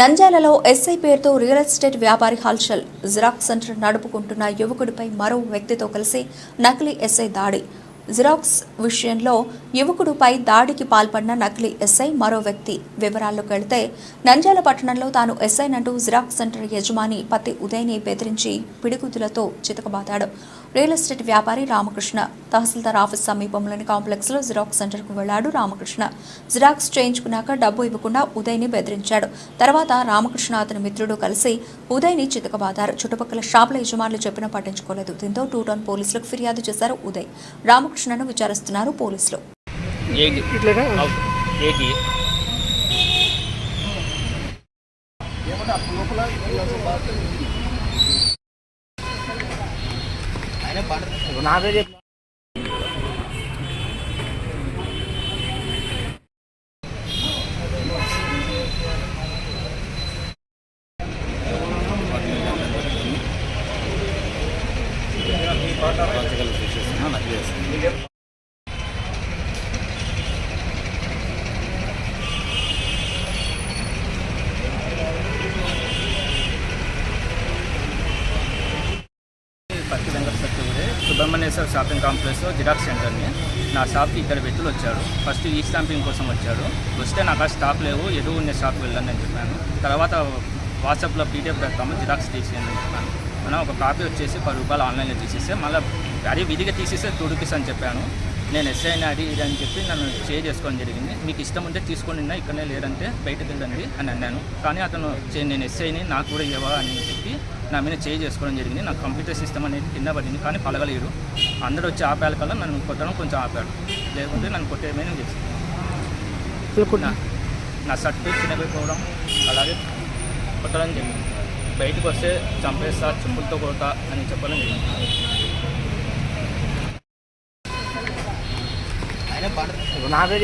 నంద్యాలలో ఎస్ఐ పేరుతో real estate వ్యాపారి హల్చల్. జిరాక్స్ సెంటర్ నడుపుకుంటున్న యువకుడిపై మరో వ్యక్తితో కలిసి నకిలీ ఎస్ఐ దాడి. జిరాక్స్ విషయంలో యువకుడిపై దాడికి పాల్పడిన నకిలీ ఎస్ఐ మరో వ్యక్తి. వివరాల్లోకి వెళితే నంద్యాల పట్టణంలో తాను ఎస్ఐనంటూ జిరాక్స్ సెంటర్ యజమాని పత్తి ఉదయ్ని బెదిరించి పిడిగుద్దులతో చితకబాదాడు. రియల్ ఎస్టేట్ వ్యాపారి రామకృష్ణ తహసీల్దార్ ఆఫీస్ సమీపంలోని కాంప్లెక్స్లో జిరాక్స్ సెంటర్కు వెళ్లాడు. రామకృష్ణ జిరాక్స్ చేయించుకున్నాక డబ్బు ఇవ్వకుండా ఉదయ్ని బెదిరించాడు. తర్వాత రామకృష్ణ అతని మిత్రుడు కలిసి ఉదయ్ని చితకబాదారు. చుట్టుపక్కల షాపుల యజమానులు చెప్పినా పట్టించుకోలేదు. దీంతో 2 టౌన్ పోలీసులకు ఫిర్యాదు చేశారు ఉదయ్. రామకృష్ణను విచారిస్తున్నారు పోలీసులు. పత్తి వెంకట సత్యవరే సుబ్రహ్మణ్యేశ్వర షాపింగ్ కాంప్లెక్స్లో జిరాక్స్ సెంటర్ని నా షాప్కి ఇద్దరు వ్యక్తులు వచ్చారు. ఫస్ట్ ఈ స్టాంపింగ్ కోసం వచ్చాడు. వస్తే నాకు ఆ స్టాక్ లేవు, ఎదురు ఉన్న షాప్కి వెళ్ళండి అని చెప్పాను. తర్వాత వాట్సాప్లో పీడిఎఫ్ పెడతాము, జిరాక్స్ తీసేయండి అని చెప్పాను. మనం ఒక కాపీ వచ్చేసి 10 రూపాయలు ఆన్లైన్లో తీసేస్తే మళ్ళీ అది విధిగా తీసేస్తే 2 రూపీస్ అని చెప్పాను. నేను ఎస్ఐని అది ఇది అని చెప్పి నన్ను షేర్ చేసుకోవడం జరిగింది. మీకు ఇష్టం ఉంటే తీసుకొని ఇక్కడనే లేదంటే బయటకు వెళ్ళండి అని అన్నాను. కానీ అతను నేను ఎస్ఐని నాకు కూడా ఇవ్వవా అని చెప్పి నా మీద చేంజ్ చేసుకోవడం జరిగింది. నాకు కంప్యూటర్ సిస్టమ్ అనేది కింద పడింది, కానీ పలగలేడు. అందరూ వచ్చి ఆపాలి కల్లా నన్ను కొట్టడం కొంచెం ఆపాడు, లేకుంటే నన్ను కొట్టేమని చేస్తాను. నా సర్టిఫికేట్ చిన్నపోవడం అలాగే కొట్టడం జరిగింది. బయటకు వస్తే చంపేస్తా, చెప్పులతో కొడతా అని చెప్పడం జరిగింది. నాదే